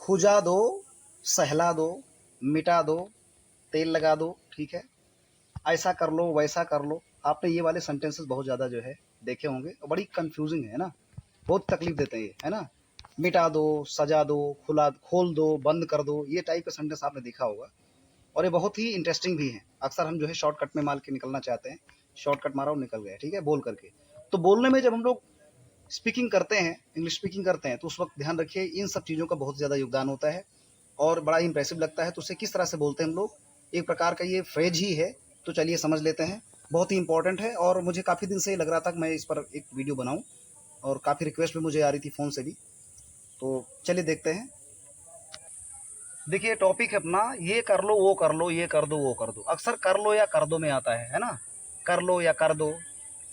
खुजा दो, सहला दो, मिटा दो, तेल लगा दो, ठीक है, ऐसा कर लो वैसा कर लो। आपने ये वाले सेंटेंसेस बहुत ज़्यादा जो है देखे होंगे और बड़ी कंफ्यूजिंग है ना, बहुत तकलीफ देते हैं ये, है ना। मिटा दो, सजा दो, खुला खोल दो, बंद कर दो, ये टाइप का सेंटेंस आपने देखा होगा और ये बहुत ही इंटरेस्टिंग भी है। अक्सर हम जो है शॉर्टकट में मार के निकलना चाहते हैं, शॉर्टकट मारा और निकल गए, ठीक है, बोल करके। तो बोलने में जब हम लोग स्पीकिंग करते हैं, इंग्लिश स्पीकिंग करते हैं, तो उस वक्त ध्यान रखिए इन सब चीज़ों का बहुत ज़्यादा योगदान होता है और बड़ा ही इंप्रेसिव लगता है। तो उसे किस तरह से बोलते हैं हम लोग, एक प्रकार का ये फ्रेज ही है। तो चलिए समझ लेते हैं, बहुत ही इंपॉर्टेंट है और मुझे काफ़ी दिन से लग रहा था कि मैं इस पर एक वीडियो बनाऊं और काफ़ी रिक्वेस्ट भी मुझे आ रही थी फ़ोन से भी। तो चलिए देखते हैं। देखिए टॉपिक है अपना, ये कर लो वो कर लो, ये कर दो वो कर दो। अक्सर कर लो या कर दो में आता है ना, कर लो या कर दो,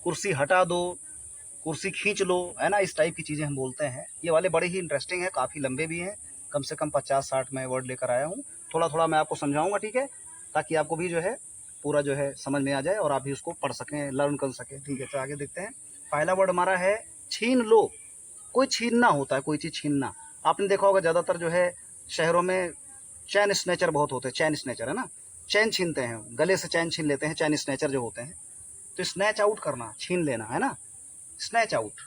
कुर्सी हटा दो, कुर्सी खींच लो, है ना, इस टाइप की चीज़ें हम बोलते हैं। ये वाले बड़े ही इंटरेस्टिंग है, काफ़ी लंबे भी हैं, कम से कम 50-60 मैं वर्ड लेकर आया हूँ। थोड़ा थोड़ा मैं आपको समझाऊंगा, ठीक है, ताकि आपको भी जो है पूरा जो है समझ में आ जाए और आप भी उसको पढ़ सकें, लर्न कर सकें, ठीक है। तो आगे देखते हैं। पहला वर्ड हमारा है छीन लो। कोई छीनना होता है, कोई चीज़ छीनना। आपने देखा होगा ज़्यादातर जो है शहरों में चैन स्नैचर बहुत होते हैं, चैन स्नैचर, है ना, चैन छीनते हैं, गले से चैन छीन लेते हैं, चैन स्नैचर जो होते हैं। तो स्नैच आउट करना, छीन लेना, है ना, स्नैच आउट,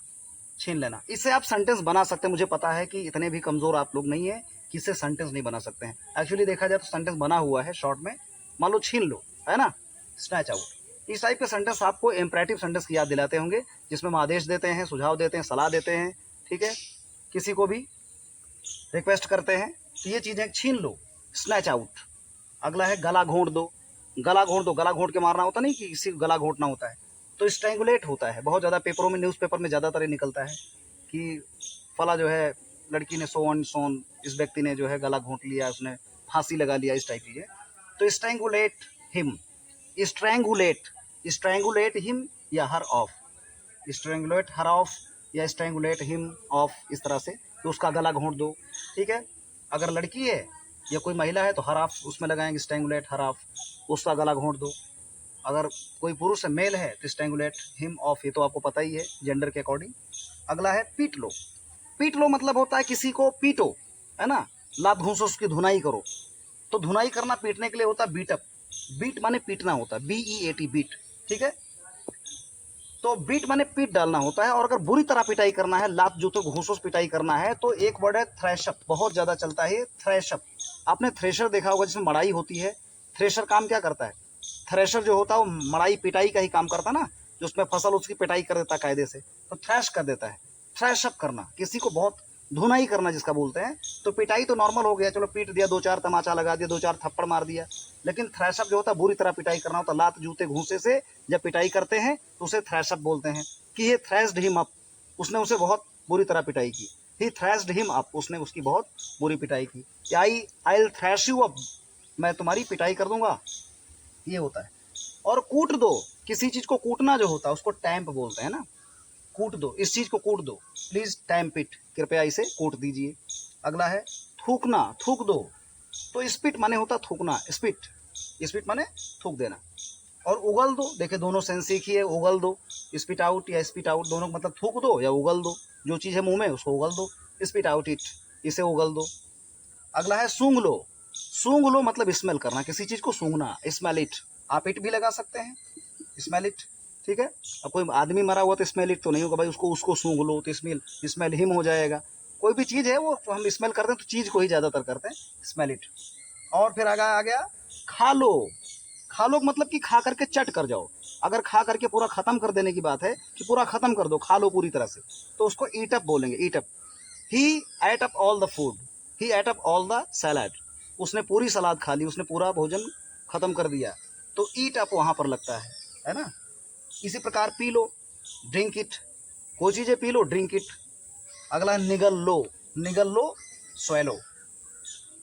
छीन लेना। इससे आप सेंटेंस बना सकते हैं। मुझे पता है कि इतने भी कमज़ोर आप लोग नहीं है कि इससे सेंटेंस नहीं बना सकते हैं। एक्चुअली देखा जाए तो सेंटेंस बना हुआ है शॉर्ट में, मान लो छीन लो, है ना, स्नैच आउट। इस टाइप के सेंटेंस आपको इम्परेटिव सेंटेंस की याद दिलाते होंगे, जिसमें हम आदेश देते हैं, सुझाव देते हैं, सलाह देते हैं, ठीक है, किसी को भी रिक्वेस्ट करते हैं। तो ये चीज़ें छीन लो, स्नैच आउट। अगला है गला घोंट दो। गला घोंट दो, गला घोंट के मारना होता नहीं कि किसी को गला घोंटना होता है, तो स्ट्रैंगुलेट होता है। बहुत ज़्यादा पेपरों में, न्यूज़पेपर में ज़्यादातर ये निकलता है कि फला जो है लड़की ने सोन सोन, इस व्यक्ति ने जो है गला घोंट लिया, उसने फांसी लगा लिया, इस टाइप की है। तो स्ट्रैंगुलेट हिम, स्ट्रैंगुलेट, स्ट्रैंगुलेट हिम या हर ऑफ, स्ट्रैंगुलेट हर ऑफ या स्ट्रैंगुलेट हिम ऑफ, इस तरह से। तो उसका गला घोंट दो, ठीक है। अगर लड़की है या कोई महिला है तो हर ऑफ उसमें लगाएंगे, स्ट्रैंगुलेट हर ऑफ, उसका गला घोंट दो। अगर कोई पुरुष है, मेल है, तो स्ट्रैंगुलेट हिम ऑफ, ये तो आपको पता ही है जेंडर के अकॉर्डिंग। अगला है पीट लो। पीट लो मतलब होता है किसी को पीटो, है ना, लात घूंसो, उसकी धुनाई करो। तो धुनाई करना पीटने के लिए होता है बीट अप। बीट माने पीटना होता है, BEAT बीट, ठीक है। तो बीट माने पीट डालना होता है। और अगर बुरी तरह पिटाई करना है, लात जूते घूंसों से पिटाई करना है, तो एक वर्ड है थ्रैशअप, बहुत ज्यादा चलता है थ्रैशअप। आपने थ्रेशर देखा होगा जिसमें मड़ाई होती है। थ्रेशर काम क्या करता है, थ्रेशर जो होता है वो मड़ाई पिटाई का ही काम करता है ना, जो उसमें फसल उसकी पिटाई कर देता है कायदे से, तो थ्रैश कर देता है। थ्रैशअप करना, किसी को बहुत धुनाई करना जिसका बोलते हैं। तो पिटाई तो नॉर्मल हो गया, चलो पीट दिया, 2-4 तमाचा लगा दिया, 2-4 थप्पड़ मार दिया। लेकिन थ्रैशअप जो होता है बुरी तरह पिटाई करना होता है, लात जूते घूंसे से जब पिटाई करते हैं तो उसे थ्रैशअप बोलते हैं कि ये थ्रैश्ड हिम अप, उसने उसे बहुत बुरी तरह पिटाई की। ही थ्रैश्ड हिम अप, उसने उसकी बहुत बुरी पिटाई की। I will trash you up, मैं तुम्हारी पिटाई कर दूंगा, ये होता है। और कूट दो, किसी चीज को कूटना जो होता है उसको टैंप बोलते हैं ना, कूट दो, इस चीज को कूट दो, प्लीज टैंप इट, कृपया इसे कूट दीजिए। अगला है थूकना, थूक दो। तो स्पिट माने होता थूकना, स्पिट, स्पिट माने थूक देना। और उगल दो, देखिए दोनों सेंस सीखिए, उगल दो, स्पिट आउट या स्पिट आउट, दोनों मतलब थूक दो या उगल दो, जो चीज़ है मुंह में उसको उगल दो, स्पिट आउट इट, इसे उगल दो। अगला है सूंघ लो। सूंघ लो मतलब स्मेल करना, किसी चीज़ को सूंघना, स्मेल इट, आप इट भी लगा सकते हैं, स्मेल इट, ठीक है। अब कोई आदमी मरा हुआ तो स्मेल इट तो नहीं होगा भाई, उसको उसको सूंघ लो तो स्मेल स्मेल हिम हो जाएगा। कोई भी चीज़ है वो हम स्मेल करते हैं तो चीज़ को ही ज़्यादातर करते हैं, स्मेल इट। और फिर आगे आ गया खा लो। खा लो मतलब कि खा करके चट कर जाओ। अगर खा करके पूरा खत्म कर देने की बात है कि पूरा खत्म कर दो, खा लो पूरी तरह से, तो उसको ईट अप बोलेंगे, eat up. He ate up all the food, he ate up all the salad, उसने पूरी सलाद खा ली, उसने पूरा भोजन खत्म कर दिया, तो ईट अप वहां पर लगता है ना। इसी प्रकार पी लो, ड्रिंक इट, कोई चीजें पी लो, ड्रिंक इट। अगला निगल लो, निगल लो, स्वेलो,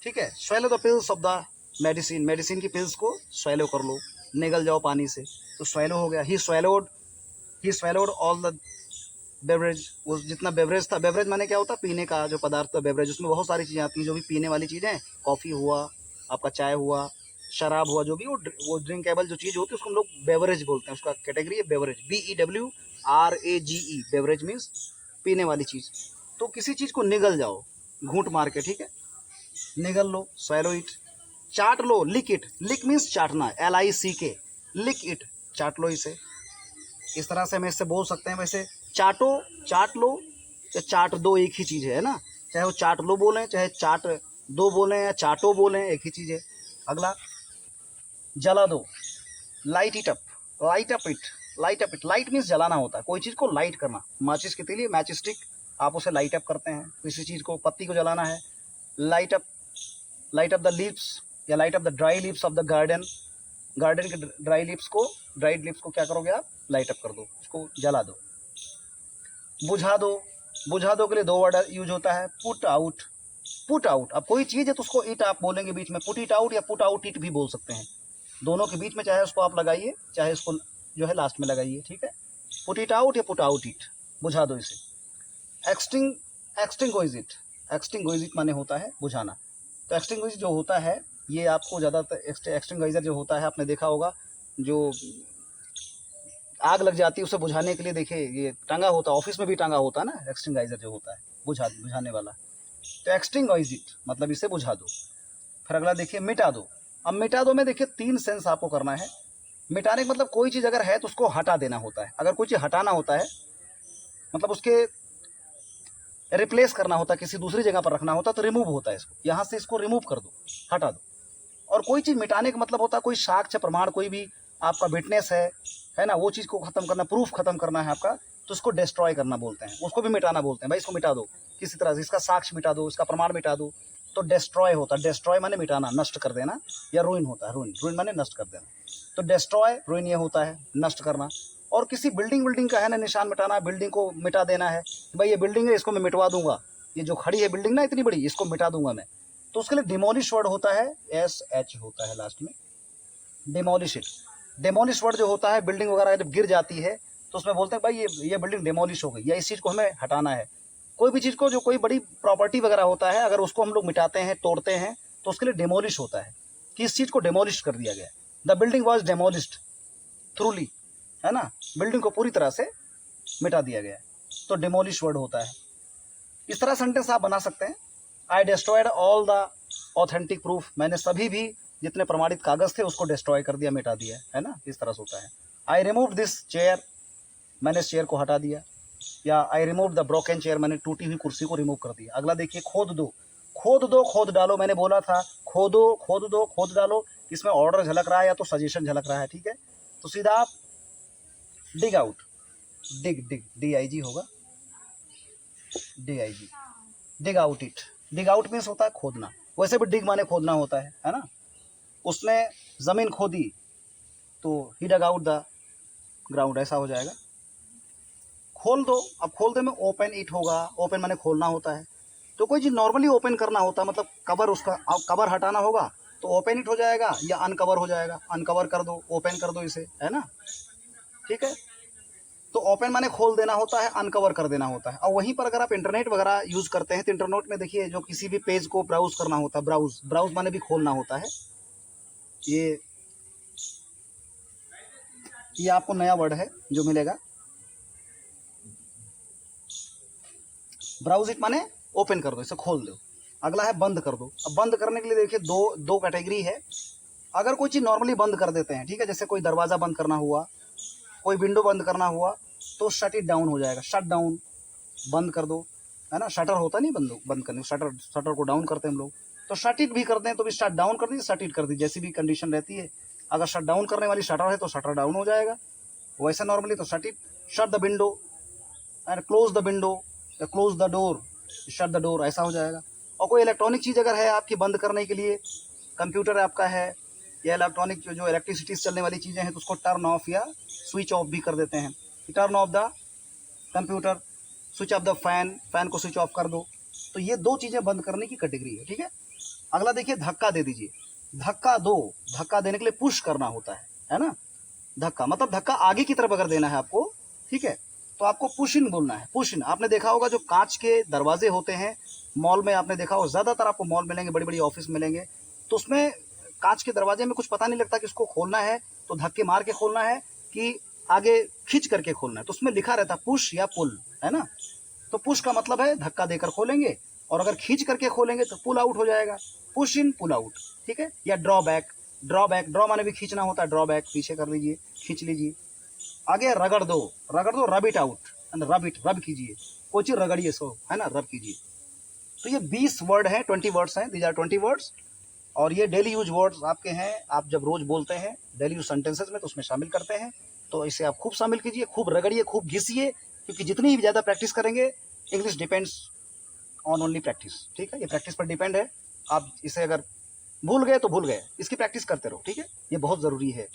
ठीक है, swallow the pills of the medicine, medicine की पिल्स को स्वेलो कर लो, निगल जाओ पानी से, तो स्वेलो हो गया। ही स्वेलोड ऑल द बेवरेज, वो जितना बेवरेज था, बेवरेज माने क्या होता है, पीने का जो पदार्थ था बेवरेज, उसमें बहुत सारी चीज़ें आती हैं जो भी पीने वाली चीज़ें हैं, कॉफ़ी हुआ, आपका चाय हुआ, शराब हुआ, जो भी वो ड्रिंकेबल जो चीज़ होती है उसको हम लोग बेवरेज बोलते हैं, उसका कैटेगरी है बेवरेज, BEWRAGE, बेवरेज मीन्स पीने वाली चीज़। तो किसी चीज़ को निगल जाओ घूंट मार के, ठीक है। निगल लो, swallow it, चाट लो, lick it, lick मीन्स चाटना, LICK, lick it, चाट लो इसे। इस तरह से हम इससे बोल सकते हैं। वैसे चाटो, चाट लो या चाट दो एक ही चीज़ है ना, चाहे वो चाट लो बोलें, चाहे चाट दो बोलें या चाटो बोलें, एक ही चीज़ है। अगला जला दो, light it up, light up it, light up it, light means जलाना होता है, कोई चीज़ को लाइट करना। माचिस की तीली, मैच स्टिक, आप उसे लाइट अप करते हैं, किसी चीज़ को, पत्ती को जलाना है। Light up, light up the leaves या light up the dry leaves of the garden, garden के ड्राई लीव्स को, ड्राइड लीव्स को क्या करोगे आप, लाइट अप कर दो, उसको जला दो। बुझा दो, बुझा दो के लिए दो वर्ड यूज होता है, पुट आउट, पुट आउट। अब कोई चीज़ है तो उसको इट आप बोलेंगे बीच में, पुट इट आउट या पुट आउट इट भी बोल सकते हैं, दोनों के बीच में चाहे उसको आप लगाइए, चाहे इसको जो है लास्ट में लगाइए, ठीक है। पुट इट आउट या पुट आउट इट, बुझा दो इसे। एक्सटिंग, एक्सटिंग्विश, एक्सटिंग्विश माने होता है बुझाना। तो एक्सटिंग्विश जो होता है ये आपको ज़्यादातर, एक्सटिंग्विशर जो होता है आपने देखा होगा, जो आग लग जाती है उसे बुझाने के लिए, देखिए ये टांगा होता है, ऑफिस में भी टांगा होता है ना एक्सटिंग्विशर जो होता है, बुझाने वाला। तो एक्सटिंग्विश इट मतलब इसे बुझा दो। फिर अगला देखिए मिटा दो। अब मिटा दो में देखिए 3 सेंस आपको करना है। मिटाने का मतलब कोई चीज़ अगर है तो उसको हटा देना होता है, अगर कोई चीज़ हटाना होता है मतलब उसके रिप्लेस करना होता है, किसी दूसरी जगह पर रखना होता है तो रिमूव होता है, इसको यहाँ से इसको रिमूव कर दो, हटा दो। और कोई चीज़ मिटाने का मतलब होता है कोई साक्ष्य प्रमाण, कोई भी आपका विटनेस है ना, वो चीज़ को खत्म करना, प्रूफ खत्म करना है आपका, तो उसको डिस्ट्रॉय करना बोलते हैं, उसको भी मिटाना बोलते हैं। भाई इसको मिटा दो किसी तरह से, इसका साक्ष्य मिटा दो, इसका प्रमाण मिटा दो, तो डिस्ट्रॉय होता है। डिस्ट्रॉय माने मिटाना, नष्ट कर देना, या रुइन होता है, रुइन, रुइन माने नष्ट कर देना। तो डिस्ट्रॉय, रुइन ये होता है नष्ट करना। और किसी बिल्डिंग का है ना निशान मिटाना, बिल्डिंग को मिटा देना है, भाई ये बिल्डिंग है इसको मैं मिटवा दूंगा, ये जो खड़ी है बिल्डिंग ना इतनी बड़ी, इसको मिटा दूंगा मैं, तो उसके लिए डिमोलिश वर्ड होता है, SH होता है लास्ट में, डिमोलिश इट। डिमोलिश वर्ड जो होता है, बिल्डिंग वगैरह जब गिर जाती है तो उसमें बोलते हैं भाई ये बिल्डिंग डिमोलिश हो गई, या इस चीज़ को हमें हटाना है। कोई भी चीज़ को, जो कोई बड़ी प्रॉपर्टी वगैरह होता है, अगर उसको हम लोग मिटाते हैं, तोड़ते हैं, तो उसके लिए डिमोलिश होता है कि इस चीज़ को डिमोलिश कर दिया गया, द बिल्डिंग वॉज डिमोलिश्ड थ्रूली, है ना, बिल्डिंग को पूरी तरह से मिटा दिया गया, तो डिमोलिश वर्ड होता है। इस तरह सेंटेंस आप बना सकते हैं। I destroyed all the authentic proof, मैंने सभी भी जितने प्रमाणित कागज थे उसको डिस्ट्रॉय कर दिया, मिटा दिया, है ना, इस तरह से होता है। आई रिमूव दिस चेयर, मैंने इस चेयर को हटा दिया, या I remove the broken chair, मैंने टूटी हुई कुर्सी को रिमूव कर दिया। अगला देखिए खोद दो, खोद दो, खोद डालो, मैंने बोला था खोदो, खोद दो, खोद डालो, इसमें ऑर्डर झलक रहा है या तो सजेशन झलक रहा है, ठीक है। तो सीधा आप डिग आउट, डिग, डिग, DIG होगा, DIG, dig out it. Dig out means होता है खोदना, वैसे भी डिग माने खोदना होता है ना। उसने जमीन खोदी तो ही डग आउट द ग्राउंड, ऐसा हो जाएगा। खोल दो, अब खोलते में ओपन इट होगा, ओपन माने खोलना होता है। तो कोई चीज़ नॉर्मली ओपन करना होता है, मतलब कवर, उसका कवर हटाना होगा तो ओपन इट हो जाएगा, या अनकवर हो जाएगा, अनकवर कर दो, ओपन कर दो इसे, है ना, ठीक है। तो ओपन माने खोल देना होता है, अनकवर कर देना होता है। और वहीं पर अगर आप इंटरनेट वगैरह यूज़ करते हैं तो इंटरनेट में देखिए जो किसी भी पेज को ब्राउज करना होता है, ब्राउज, ब्राउज माने भी खोलना होता है। ये आपको नया वर्ड है जो मिलेगा, ब्राउज इट माने ओपन कर दो, इसे खोल दो। अगला है बंद कर दो। अब बंद करने के लिए देखिए दो कैटेगरी है। अगर कोई चीज़ नॉर्मली बंद कर देते हैं, ठीक है, जैसे कोई दरवाज़ा बंद करना हुआ, कोई विंडो बंद करना हुआ, तो शट इट डाउन हो जाएगा, शट डाउन, बंद कर दो, है ना। शटर होता नहीं बंद करने, शटर को डाउन करते हैं हम लोग, तो शट इट भी करते हैं, तो भी शट डाउन कर दीजिए, शट इट कर दीजिए, जैसी भी कंडीशन रहती है। अगर शट डाउन करने वाली शटर है तो शटर डाउन हो जाएगा, वैसे नॉर्मली तो shut it, shut the window and close the window, या close the door, shut the door, ऐसा हो जाएगा। और कोई इलेक्ट्रॉनिक चीज़ अगर है आपकी बंद करने के लिए, कंप्यूटर आपका है या इलेक्ट्रॉनिक जो इलेक्ट्रिसिटी से चलने वाली चीज़ें हैं, तो उसको टर्न ऑफ या स्विच ऑफ भी कर देते हैं। Turn off the computer, switch off the fan, fan को स्विच ऑफ कर दो। तो ये दो चीज़ें बंद करने की कैटेगरी है, ठीक है। अगला देखिए धक्का दे दीजिए, धक्का दो, धक्का देने के लिए पुश करना होता है ना। धक्का मतलब धक्का आगे की तरफ अगर देना है आपको, ठीक है, तो आपको पुश इन बोलना है। पुश इन, आपने देखा होगा जो कांच के दरवाजे होते हैं मॉल में, आपने देखा होगा ज़्यादातर आपको मॉल मिलेंगे, बड़ी बड़ी ऑफिस मिलेंगे, तो उसमें कांच के दरवाजे में कुछ पता नहीं लगता कि इसको खोलना है तो धक्के मार के खोलना है कि आगे खींच करके खोलना है, तो उसमें लिखा रहता है पुश या पुल, है ना। तो पुश का मतलब है धक्का देकर खोलेंगे, और अगर खींच करके खोलेंगे तो पुल आउट हो जाएगा, पुश इन पुल आउट, ठीक है। या draw back, draw back, draw माने भी खींचना होता है, ड्रॉ बैक पीछे कर लीजिए, खींच लीजिए। आगे रगड़ दो, रगड़ दो, rub it out, rub it, रब कीजिए, कोई चीज रगड़िए, सो है ना, रब कीजिए। तो ये 20 वर्ड हैं, 20 वर्ड्स हैं, दीज आर 20 वर्ड्स। और ये डेली यूज वर्ड्स आपके हैं, आप जब रोज बोलते हैं डेली यूज सेंटेंसेस में तो उसमें शामिल करते हैं। तो इसे आप खूब शामिल कीजिए, खूब रगड़िए, खूब घिसिए, क्योंकि जितनी ज़्यादा प्रैक्टिस करेंगे, English depends on only practice, ठीक है। ये प्रैक्टिस पर डिपेंड है। आप इसे अगर भूल गए तो भूल गए, इसकी प्रैक्टिस करते रहो, ठीक है। ये बहुत ज़रूरी है।